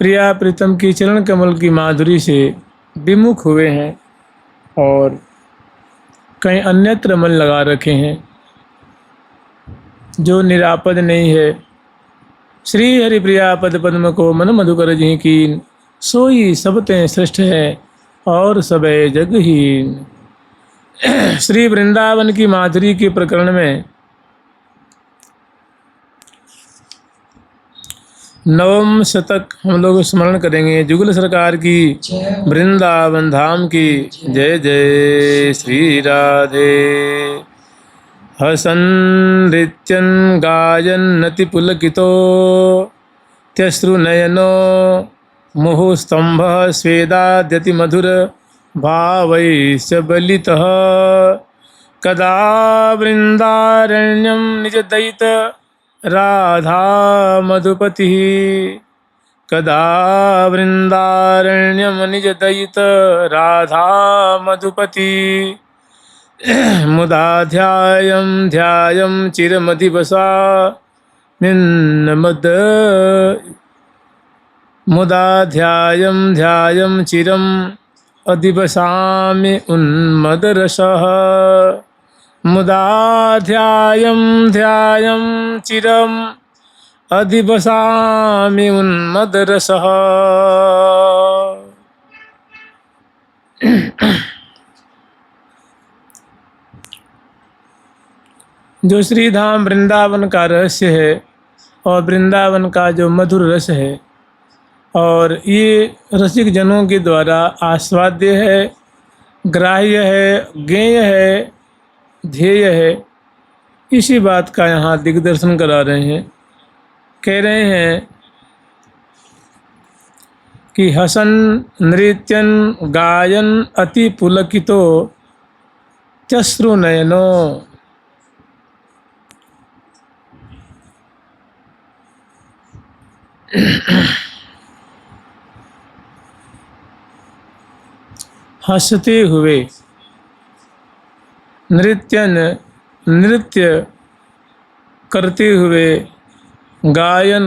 प्रिया प्रीतम की चरण कमल की माधुरी से विमुख हुए हैं और कहीं अन्यत्र मन लगा रखे हैं जो निरापद नहीं है। श्री हरि प्रिया पद पद्म को मन मधुकर जी कीन, सोई सबते श्रेष्ठ है और सबे जगहीन। श्री वृंदावन की माधुरी के प्रकरण में नवम शतक हम लोग स्मरण करेंगे। जुगल सरकार की, वृंदावन धाम की जय जय। श्री राधे हसन नृत्यन गायन नति पुलकितो त्यश्रुनयनो मुहुस्तंभ स्वेदाद्यति मधुर भावैश्च बलितः। कदा वृंदारण्यं निजदयित राधा मधुपतिः, कदा वृंदारण्यं निजदयित राधा मधुपति। मुदा ध्यायं चिरमधिवसा मिन्नमद, मुदा ध्यायं चिरम अधिवसामि उन्मदरसः। मुदा ध्यायं चिरम अधिवसामि उन्मदरसः। जो श्री धाम वृंदावन का रहस्य है और वृंदावन का जो मधुर रस है और ये रसिक जनों के द्वारा आस्वाद्य है, ग्राह्य है, ज्ञेय है, ध्येय है, इसी बात का यहाँ दिग्दर्शन करा रहे हैं। कह रहे हैं कि हसन नृत्यन गायन अति पुलकितो त्यश्रुनयनो। हंसते हुए, नृत्य करते हुए, गायन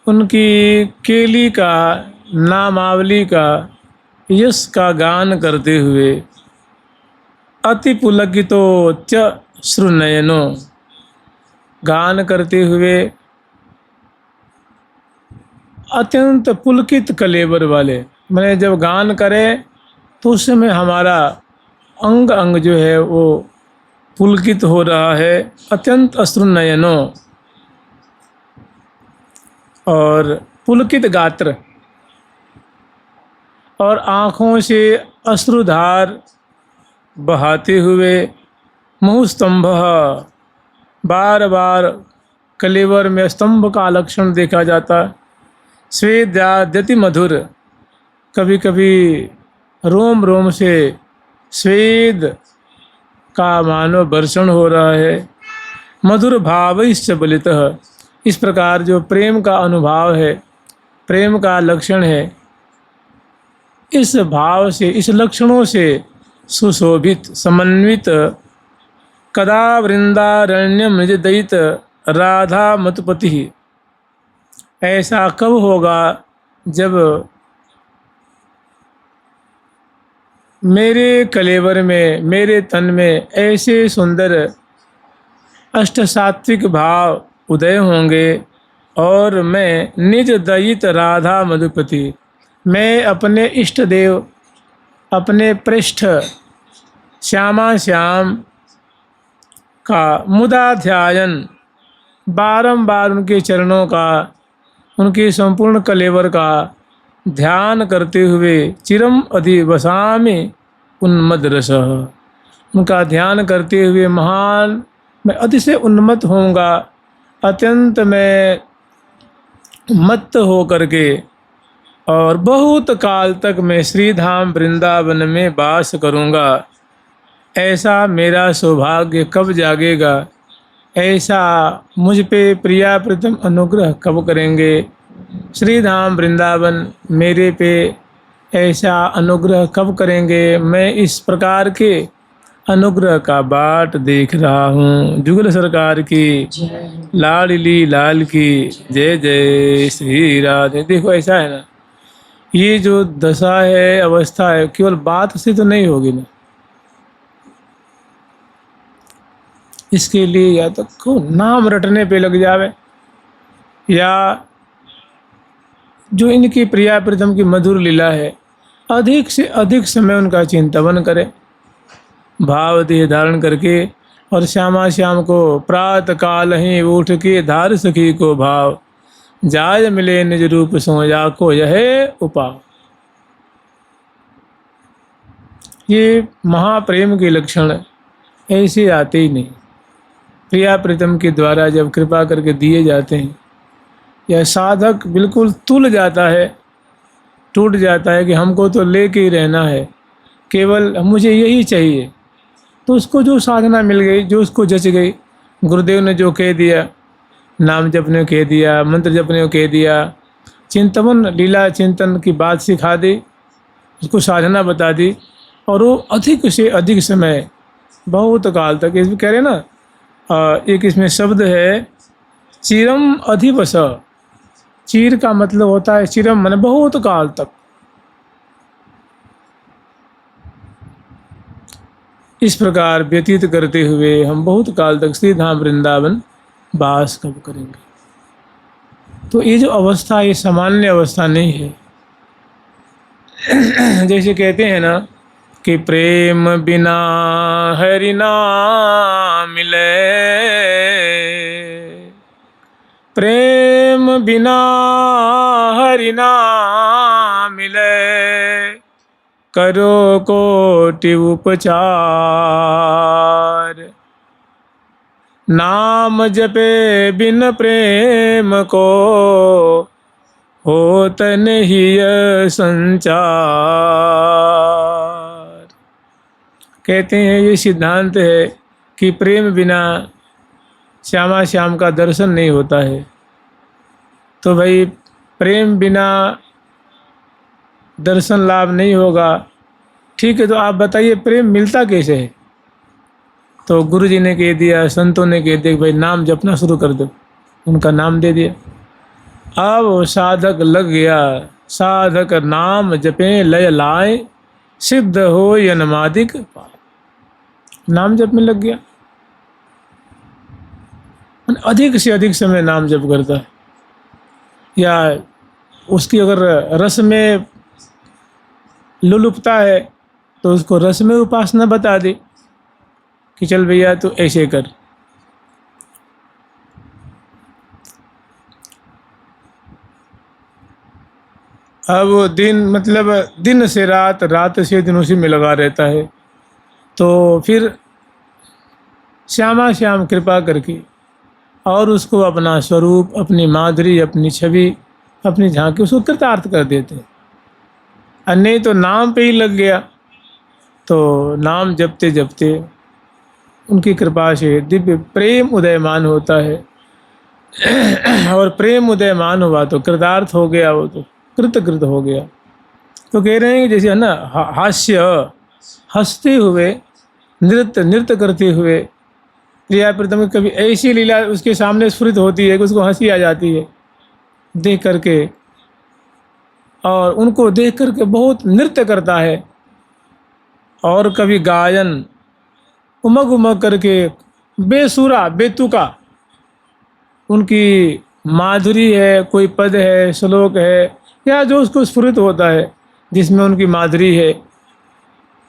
उनकी केली का, नामावली का, यश का गान करते हुए, अति पुलकितो च श्रुनयनो, गान करते हुए अत्यंत पुलकित कलेवर वाले। मैंने जब गान करे तो उस समय हमारा अंग अंग जो है वो पुलकित हो रहा है, अत्यंत अश्रुनयनो। और पुलकित गात्र और आँखों से अश्रुधार बहाते हुए, मुहुस्तंभ, बार बार कलेवर में स्तंभ का लक्षण देखा जाता। स्वेदाद्यति मधुर, कभी कभी रोम रोम से स्वेद का मानो वर्षण हो रहा है। मधुर भावैश्च बलितः, इस प्रकार जो प्रेम का अनुभाव है, प्रेम का लक्षण है, इस भाव से, इस लक्षणों से सुशोभित, समन्वित। कदा वृंदारण्यम निजदयित राधा मधुपति, ऐसा कब होगा जब मेरे कलेवर में, मेरे तन में ऐसे सुंदर अष्ट सात्विक भाव उदय होंगे और मैं निज दयित राधा मधुपति, मैं अपने इष्ट देव, अपने पृष्ठ श्यामा श्याम का मुदा ध्यायन, बारंबार उनके चरणों का, उनके संपूर्ण कलेवर का ध्यान करते हुए, चिरम अधिवसामि उन्मदरसः, उनका ध्यान करते हुए महान मैं अतिशय उन्मत्त होऊंगा, अत्यंत मैं मत्त हो करके, और बहुत काल तक मैं श्री धाम वृंदावन में वास करूंगा। ऐसा मेरा सौभाग्य कब जागेगा? ऐसा मुझ पे प्रिया प्रीतम अनुग्रह कब करेंगे? श्री धाम वृंदावन मेरे पे ऐसा अनुग्रह कब करेंगे? मैं इस प्रकार के अनुग्रह का बाट देख रहा हूँ। जुगल सरकार की लाडली लाल की जय जय श्री राधे। देखो ऐसा है ना, ये जो दशा है, अवस्था है, केवल बात से तो नहीं होगी ना। इसके लिए या तो नाम रटने पे लग जावे, या जो इनकी प्रिया प्रीतम की मधुर लीला है, अधिक से अधिक समय उनका चिंतन करे, भाव देह धारण करके। और श्यामा श्याम को प्रात काल ही उठ के धार सखी को भाव, जाय मिले निज रूप सो जा को यह उपाव। ये महाप्रेम के लक्षण ऐसे आते ही नहीं। प्रिया प्रीतम के द्वारा जब कृपा करके दिए जाते हैं, यह साधक बिल्कुल तुल जाता है, टूट जाता है कि हमको तो लेके ही रहना है, केवल मुझे यही चाहिए। तो उसको जो साधना मिल गई, जो उसको जच गई, गुरुदेव ने जो कह दिया, नाम जपने कह दिया, मंत्र जपने कह दिया, चिंतन लीला चिंतन की बात सिखा दी, उसको साधना बता दी, और वो अधिक से अधिक समय बहुत काल तक, इसमें कह रहे ना, एक इसमें शब्द है चिरम अधिवस। चीर का मतलब होता है चिरम, माने बहुत काल तक। इस प्रकार व्यतीत करते हुए हम बहुत काल तक श्री धाम वृंदावन वास कब करेंगे। तो ये जो अवस्था, ये सामान्य अवस्था नहीं है। जैसे कहते हैं ना कि प्रेम बिना हरि ना मिले, प्रेम बिना हरि ना मिले, करो कोटि उपचार, नाम जपे बिन प्रेम को, होत नहीं यह संचार। कहते हैं ये सिद्धांत है कि प्रेम बिना श्यामा श्याम का दर्शन नहीं होता है। तो भाई प्रेम बिना दर्शन लाभ नहीं होगा, ठीक है। तो आप बताइए प्रेम मिलता कैसे है? तो गुरु जी ने कह दिया, संतों ने कह दिया भाई नाम जपना शुरू कर दो, उनका नाम दे दिया। अब साधक लग गया, साधक नाम जपे लय लाए, सिद्ध हो यनमादिक पाए। नाम जप में लग गया, अधिक से अधिक समय नाम जप करता है। या उसकी अगर रस में लुलुपता है तो उसको रस में उपासना बता दे कि चल भैया तू ऐसे कर। अब दिन मतलब दिन से रात, रात से दिन उसी में लगा रहता है। तो फिर श्यामा श्याम कृपा करके और उसको अपना स्वरूप, अपनी माधुरी, अपनी छवि, अपनी झांकी उसको कृतार्थ कर देते हैं। और नहीं तो नाम पे ही लग गया, तो नाम जपते जपते उनकी कृपा से दिव्य प्रेम उदयमान होता है। और प्रेम उदयमान हुआ तो कृतार्थ हो गया, वो तो कृतकृत हो गया। तो कह रहे हैं कि जैसे है ना, हास्य, हंसते हुए, नृत्य करते हुए प्रिया प्रीतम कभी ऐसी लीला उसके सामने स्फुरित होती है कि उसको हंसी आ जाती है देख करके, और उनको देख करके बहुत नृत्य करता है। और कभी गायन उमग उमग करके बेसुरा बेतुका उनकी माधुरी है, कोई पद है, श्लोक है, या जो उसको स्फुरित होता है जिसमें उनकी माधुरी है,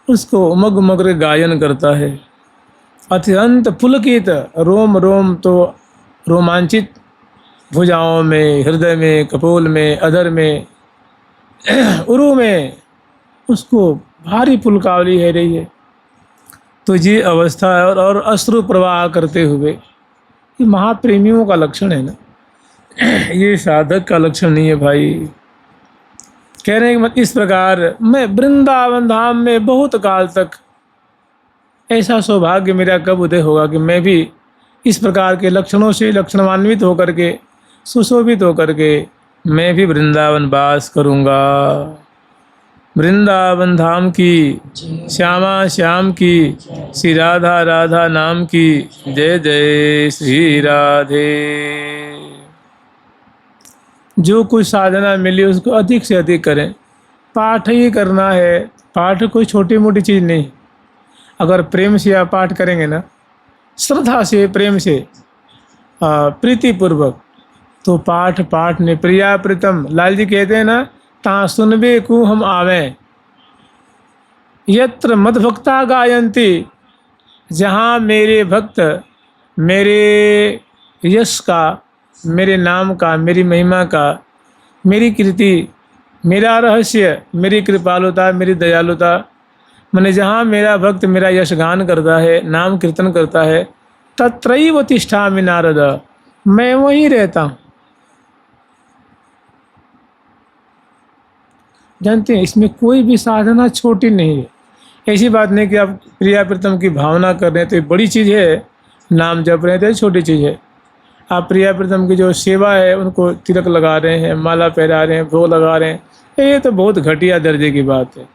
उसको उमग उमग कर गायन करता है। अत्यंत पुलकित, रोम रोम तो रोमांचित, भुजाओं में, हृदय में, कपोल में, अधर में, उरु में उसको भारी पुलकावली है रही है। तो ये अवस्था है। और अश्रु प्रवाह करते हुए, ये महाप्रेमियों का लक्षण है ना, ये साधक का लक्षण नहीं है भाई। कह रहे हैं कि इस प्रकार मैं वृंदावन धाम में बहुत काल तक, ऐसा सौभाग्य मेरा कब उदय होगा कि मैं भी इस प्रकार के लक्षणों से लक्षणान्वित होकर के, सुशोभित होकर के मैं भी वृंदावन वास करूँगा। वृंदावन धाम की, श्यामा श्याम की, श्री राधा राधा नाम की। जय जय श्री राधे। जो कुछ साधना मिली उसको अधिक से अधिक करें। पाठ ही करना है, पाठ कोई छोटी मोटी चीज़ नहीं। अगर प्रेम से आप पाठ करेंगे ना, श्रद्धा से, प्रेम से, प्रीतिपूर्वक, तो पाठ पाठ ने प्रिया प्रीतम। लाल जी कहते हैं ना, ता सुनबे को हम आवें, यत्र मद भक्ता गायंती। जहाँ मेरे भक्त मेरे यश का, मेरे नाम का, मेरी महिमा का, मेरी कृति, मेरा रहस्य, मेरी कृपालुता, मेरी दयालुता, मैंने जहाँ मेरा भक्त मेरा यश गान करता है, नाम कीर्तन करता है, तत्रैव तिष्ठामि नारद, मैं वहीं रहता हूँ। जानते हैं, इसमें कोई भी साधना छोटी नहीं है। ऐसी बात नहीं कि आप प्रिया प्रीतम की भावना कर रहे हैं तो ये बड़ी चीज़ है, नाम जप रहे हैं तो ये छोटी चीज़ है। आप प्रिया प्रीतम की जो सेवा है, उनको तिलक लगा रहे हैं, माला पहरा रहे हैं, भोग लगा रहे हैं, ये तो बहुत घटिया दर्जे की बात है।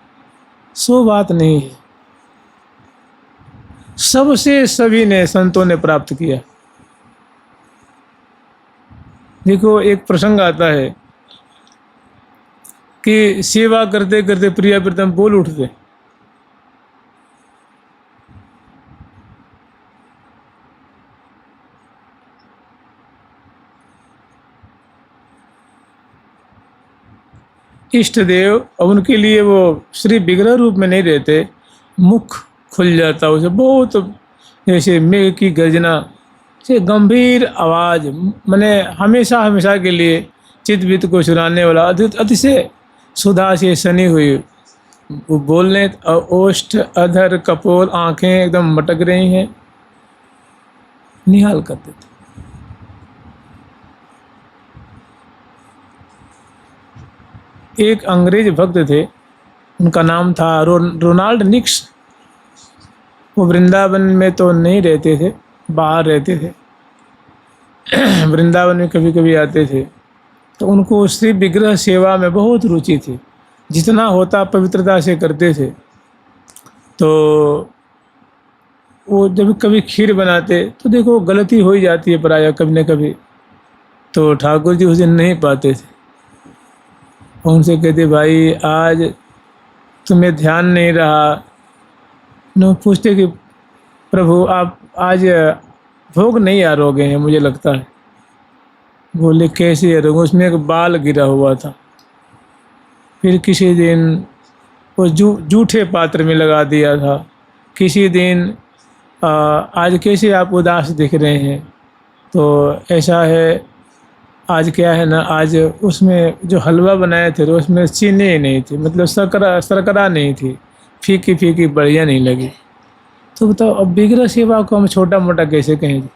सो बात नहीं है। सबसे सभी ने, संतों ने प्राप्त किया। देखो, एक प्रसंग आता है कि सेवा करते करते प्रिया प्रीतम बोल उठते। इष्ट देव, और उनके लिए वो श्री विग्रह रूप में नहीं रहते, मुख खुल जाता उसे, बहुत जैसे मेघ की गर्जना से गंभीर आवाज़, मैंने हमेशा हमेशा के लिए चित्त को चुराने वाला, अतिशय सुधा से सनी हुई वो बोलने, ओष्ठ अधर कपोल आंखें एकदम मटक रही हैं, निहाल करते थे। एक अंग्रेज भक्त थे, उनका नाम था रोनाल्ड निक्स। वो वृंदावन में तो नहीं रहते थे, बाहर रहते थे। वृंदावन में कभी कभी आते थे, तो उनको श्री विग्रह सेवा में बहुत रुचि थी, जितना होता पवित्रता से करते थे। तो वो जब कभी खीर बनाते तो देखो गलती हो ही जाती है प्रायः कभी न कभी, तो ठाकुर जी उस दिन नहीं पाते थे। उनसे कहते, भाई आज तुम्हें ध्यान नहीं रहा। न पूछते कि प्रभु आप आज भोग नहीं आरोगे हैं, मुझे लगता है। बोले, कैसे आरोगे? उसमें एक बाल गिरा हुआ था। फिर किसी दिन वो जूठे पात्र में लगा दिया था। किसी दिन आज कैसे आप उदास दिख रहे हैं? तो ऐसा है, आज क्या है ना, आज उसमें जो हलवा बनाए थे तो उसमें चीनी नहीं थी, मतलब शर्करा नहीं थी, फीकी फीकी, बढ़िया नहीं लगी। तो बताओ, अब विग्रह सेवा को हम छोटा मोटा कैसे कहेंगे?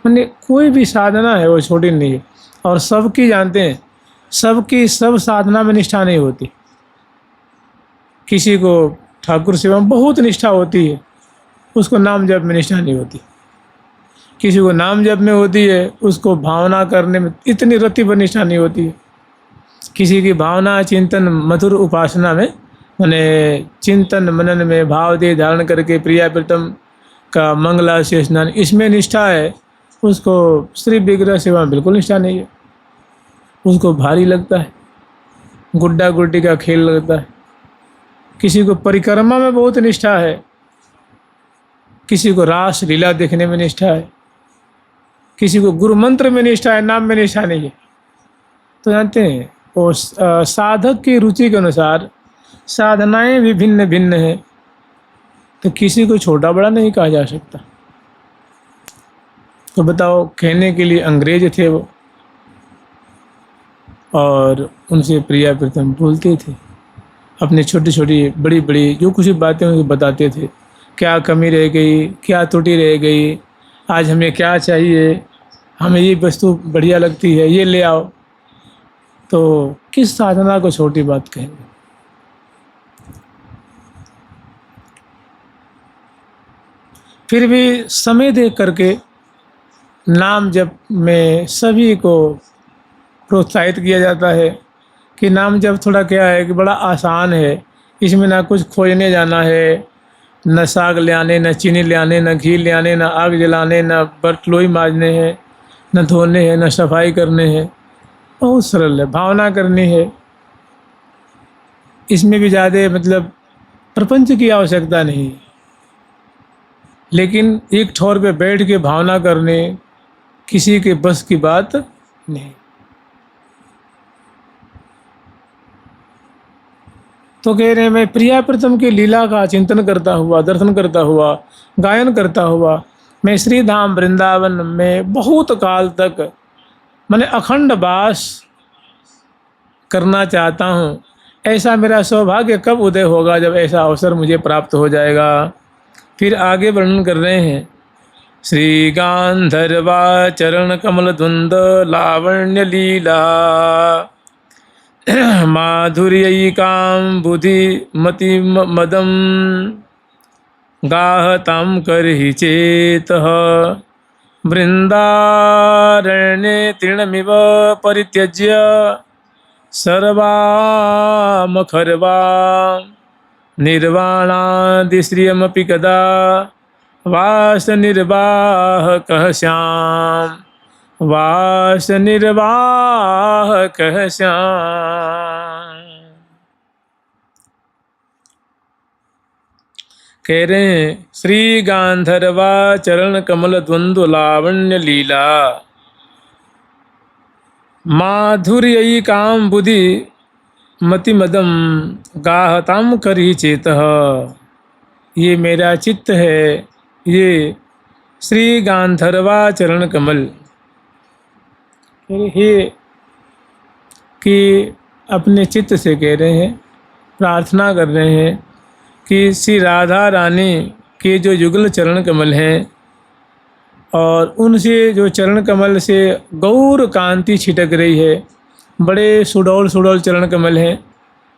मैंने कोई भी साधना है वो छोटी नहीं है। और सबकी जानते हैं, सबकी सब साधना में निष्ठा नहीं होती। किसी को ठाकुर सेवा में बहुत निष्ठा होती है, उसको नाम जप में निष्ठा नहीं होती। किसी को नाम जप में होती है, उसको भावना करने में इतनी रति पर निष्ठा नहीं होती है। किसी की भावना, चिंतन, मधुर उपासना में, मैंने चिंतन मनन में भाव दे धारण करके प्रिया प्रीतम का मंगला से स्नान, इसमें निष्ठा है। उसको श्री विग्रह सेवा में बिल्कुल निष्ठा नहीं है। उसको भारी लगता है, गुड्डा गुड्डी का खेल लगता है। किसी को परिक्रमा में बहुत निष्ठा है, किसी को रास लीला देखने में निष्ठा है, किसी को गुरु मंत्र में निष्ठा है, नाम में निष्ठा नहीं है। तो जानते हैं, वो साधक की रुचि के अनुसार साधनाएं भी भिन्न भिन्न हैं। तो किसी को छोटा बड़ा नहीं कहा जा सकता। तो बताओ, कहने के लिए अंग्रेज थे वो, और उनसे प्रिया प्रीतम बोलते थे, अपनी छोटी छोटी बड़ी बड़ी जो कुछ बातें उनको बताते थे। क्या कमी रह गई, क्या त्रुटि रह गई, आज हमें क्या चाहिए, हमें ये वस्तु बढ़िया लगती है, ये ले आओ। तो किस साधना को छोटी बात कहेंगे? फिर भी समय देख करके नाम जप में सभी को प्रोत्साहित किया जाता है कि नाम जप थोड़ा क्या है कि बड़ा आसान है, इसमें ना कुछ खोजने जाना है, न साग ले आने, न चीनी ले आने, न घी ले आने, न आग जलाने, न बर्तलोई माजने हैं, न धोने हैं, न सफाई करने हैं। बहुत सरल है, भावना करनी है। इसमें भी ज़्यादा मतलब प्रपंच की आवश्यकता नहीं, लेकिन एक ठौर पे बैठ के भावना करने किसी के बस की बात नहीं। तो कह रहे हैं मैं प्रिया प्रथम की लीला का चिंतन करता हुआ, दर्शन करता हुआ, गायन करता हुआ मैं श्री धाम वृंदावन में बहुत काल तक मैंने अखंड वास करना चाहता हूँ। ऐसा मेरा सौभाग्य कब उदय होगा, जब ऐसा अवसर मुझे प्राप्त हो जाएगा। फिर आगे वर्णन कर रहे हैं, श्री गांधर्वा चरण कमल धुंद लावण्य लीला माधुर्यिकां बुद्धि मति मदम गाहतां करहि चेतः वृंदारण्ये तृणमिव परित्यज्य सर्वामखर्वा निर्वाणादिश्रियमपि कदा वास निर्वाहकः श्याम वास निर्वाहकः श्याम। कह रहे हैं श्री गांधर्वा चरण कमल द्वंद्व लावण्य लीला माधुर्यी काम बुद्धि मतिमदम गाहताम करी चेतः। ये मेरा चित्त है, ये श्री गांधर्वा चरण कमल हे कि अपने चित्त से कह रहे हैं, प्रार्थना कर रहे हैं कि श्री राधा रानी के जो युगल चरण कमल हैं और उनसे जो चरण कमल से गौर कांति छिटक रही है, बड़े सुडौल सुडौल चरण कमल हैं,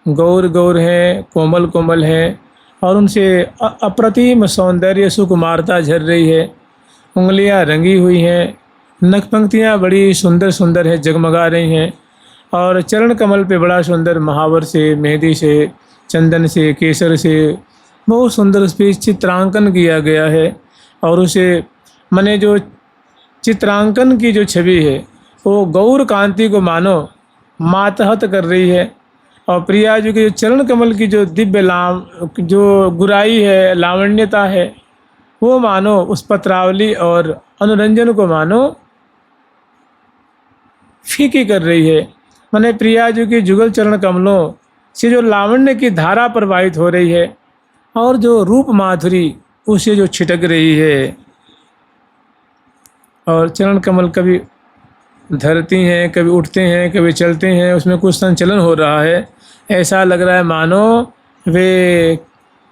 गौर गौर हैं, कोमल कोमल हैं और उनसे अप्रतिम सौंदर्य सुकुमारता झर रही है। उंगलियां रंगी हुई हैं, नख पंक्तियाँ बड़ी सुंदर सुंदर है, जगमगा रही हैं और चरण कमल पे बड़ा सुंदर महावर से, मेहंदी से, चंदन से, केसर से बहुत सुंदर उस पर चित्रांकन किया गया है। और उसे माने जो चित्रांकन की जो छवि है वो गौर कांति को मानो मातहत कर रही है। और प्रिया जी के जो चरण कमल की जो दिव्य जो गुराई है, लावण्यता है, वो मानो उस पत्रावली और अनुरंजन को मानो फीकी कर रही है। माने प्रिया जी की जुगल चरण कमलों से जो लावण्य की धारा प्रवाहित हो रही है और जो रूप माधुरी उसे जो छिटक रही है। और चरण कमल कभी धरती हैं, कभी उठते हैं, कभी चलते हैं, उसमें कुछ संचलन हो रहा है। ऐसा लग रहा है मानो वे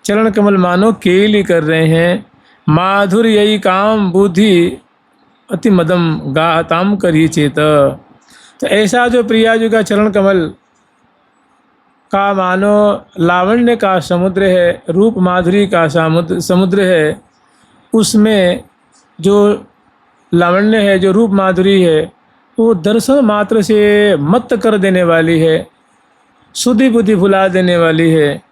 चरण कमल मानो केली कर रहे हैं। माधुर्यी काम बुद्धि अति मदम गाहताम करी चेत। तो ऐसा जो प्रिया जी का चरण कमल का मानो लावण्य का समुद्र है, रूप माधुरी का समुद्र है, उसमें जो लावण्य है, जो रूप माधुरी है, वो दर्शन मात्र से मत्त कर देने वाली है, सुधि बुद्धि भुला देने वाली है।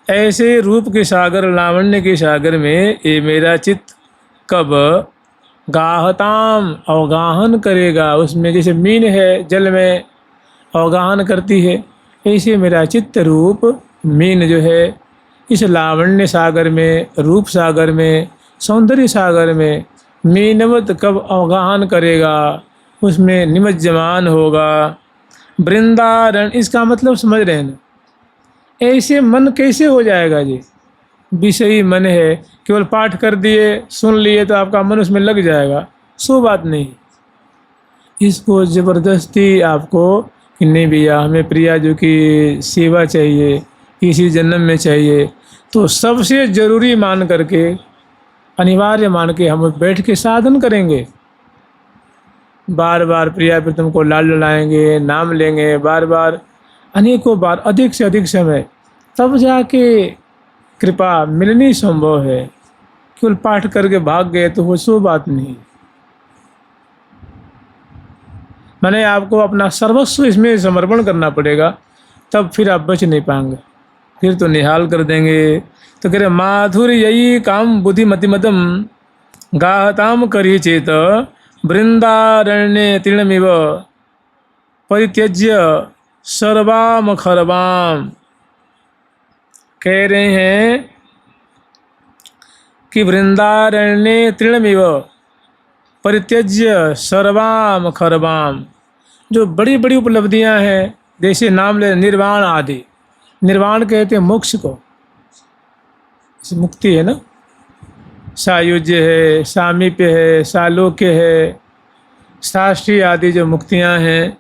ऐसे रूप के सागर, लावण्य के सागर में ये मेरा चित्त कब गाहताम अवगाहन करेगा। उसमें जैसे मीन है जल में अवगाहन करती है, ऐसे मेरा चित्त रूप मीन जो है इस लावण्य सागर में, रूप सागर में, सौंदर्य सागर में मीनवत कब अवगाहन करेगा, उसमें निमज्जमान होगा। वृंदारण्य, इसका मतलब समझ रहे हैं ना। ऐसे मन कैसे हो जाएगा जी? विषयी मन है, केवल पाठ कर दिए, सुन लिए तो आपका मन उसमें लग जाएगा, सो बात नहीं। इसको ज़बरदस्ती आपको कि नहीं भैया हमें प्रिया जी की सेवा चाहिए, इसी जन्म में चाहिए, तो सबसे ज़रूरी मान करके, अनिवार्य मान के हम बैठ के साधन करेंगे। बार बार प्रिया प्रीतम को लाल लड़ाएंगे, नाम लेंगे बार बार, अनेकों बार, अधिक से अधिक समय, तब जाके कृपा मिलनी संभव है। केवल पाठ करके भाग गए तो वो सो बात नहीं। मैंने आपको अपना सर्वस्व इसमें समर्पण करना पड़ेगा, तब फिर आप बच नहीं पाएंगे, फिर तो निहाल कर देंगे। तो कह रहे माधुर्य यही काम बुद्धिमति मदम गाहताम करी चेत वृंदारण्य तृणमिव परित्यज्य सर्वाम खरवाम। कह रहे हैं कि वृंदारण्य तृणमिव परित्यज्य सर्वाम खरवाम, जो बड़ी बड़ी उपलब्धियां हैं, जैसे नाम ले निर्वाण आदि। निर्वाण कहते हैं मोक्ष को, मुक्ति है ना, सायुज्य है, सामीप्य है, सालोक्य है, साष्टी आदि जो मुक्तियां हैं,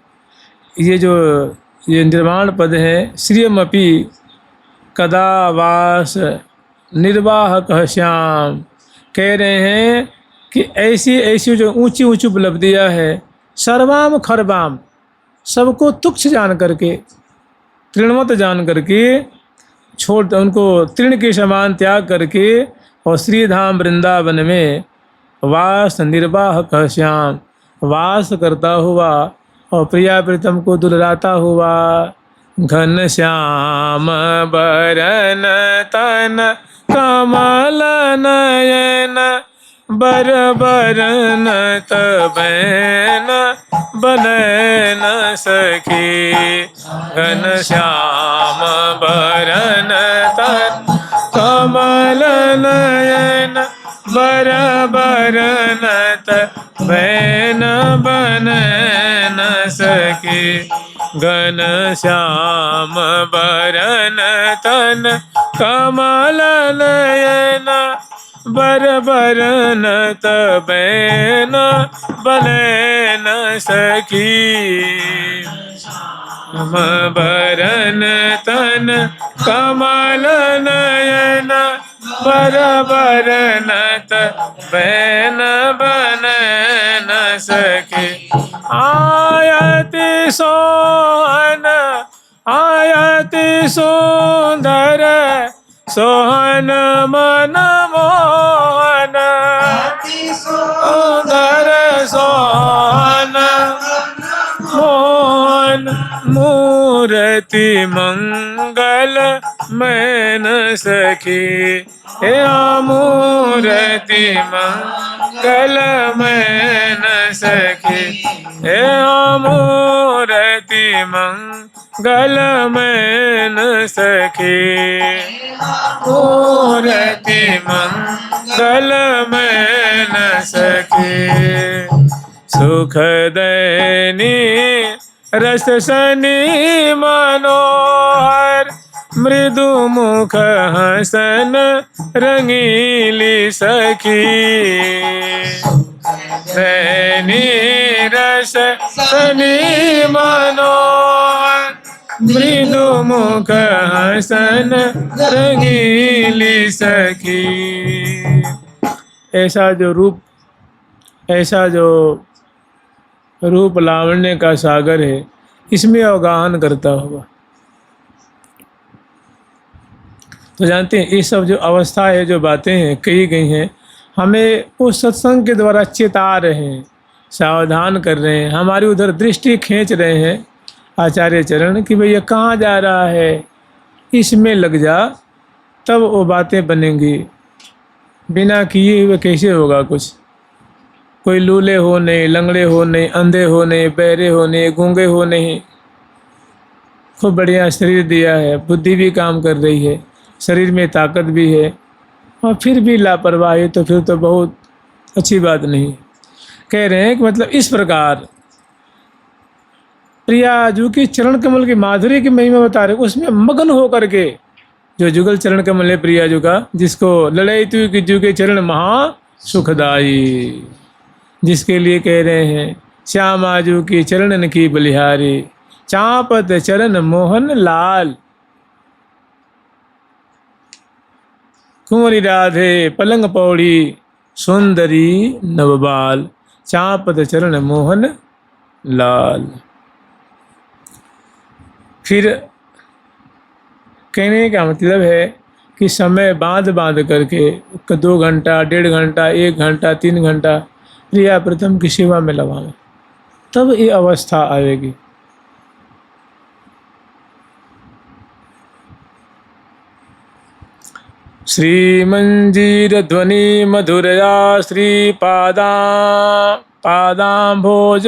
ये निर्वाण पद हैं। श्रियमपि कदा वास निर्वाहक श्याम। कह रहे हैं कि ऐसी ऐसी जो ऊंची ऊंची उपलब्धियां हैं, सर्वाम खरवाम, सबको तुच्छ जान करके, तृणवत जान करके, छोड़ उनको तृण के समान त्याग करके, और श्रीधाम वृंदावन में वास निर्वाहक श्याम, वास करता हुआ और प्रिया प्रीतम को दुलराता हुआ, घन श्याम बरन तन कमल नयन बर बरन तबैन बनैन सखी। घन श्याम बरन तन कमल नयन बर बरन तबैन बनैन सखी। घन श्याम बरन तन कमल नयन बर बरन तबैन बनैन सखी। श्याम बरन तन कमल नयन बर बरन तबैन बनैन सखी। आयति सोहन आयति सुंदर सोहन मन मोहन, सुंदर सोहन मोहन मूर्ति मंगल मैन सखी। हे मूर्ति मंगल मैन सखी। हे मूर्ति मंगल मैन सखी। मूर्ति मंगल मैन सखी। सुख दैनी रस सनी मनोहर मृदु मुख हसन रंगीली सखी। दैनी रस सनी मनोहर मृदु मुख हसन रंगीली सखी। ऐसा जो रूप लावण्य का सागर है, इसमें अवगाहन करता होगा। तो जानते हैं ये सब जो अवस्था है, जो बातें हैं कही गई हैं, हमें उस सत्संग के द्वारा चेता रहे हैं, सावधान कर रहे हैं, हमारी उधर दृष्टि खींच रहे हैं आचार्य चरण कि भैया कहाँ जा रहा है, इसमें लग जा, तब वो बातें बनेंगी। बिना किए हुए कैसे होगा कुछ? कोई लूले हो नहीं, लंगड़े हो नहीं, अंधे हो नहीं, बहरे हो नहीं, गूंगे हो नहीं, खूब बढ़िया शरीर दिया है, बुद्धि भी काम कर रही है, शरीर में ताकत भी है, और फिर भी लापरवाही, तो फिर तो बहुत अच्छी बात नहीं। कह रहे हैं कि मतलब इस प्रकार प्रियाजू की चरण कमल की माधुरी की महिमा बता रहे, उसमें मगन होकर के जो जुगल चरण कमल है प्रियाजू का, जिसको लड़ाई तू की जू के चरण महा सुखदाई, जिसके लिए कह रहे हैं श्यामाजू की चरणन की बलिहारी, चापत चरण मोहन लाल। कुंवरी राधे पलंग पौड़ी सुंदरी नवबाल, चापत चरण मोहन लाल। फिर कहने का मतलब है कि समय बांध करके 2 घंटा, 1.5 घंटा, 1 घंटा, 3 घंटा प्रिया प्रथम की सेवा में लगाएं। तब ये अवस्था आएगी। श्रीमंजीर ध्वनि मधुरया श्रीपादा पादाम्भोज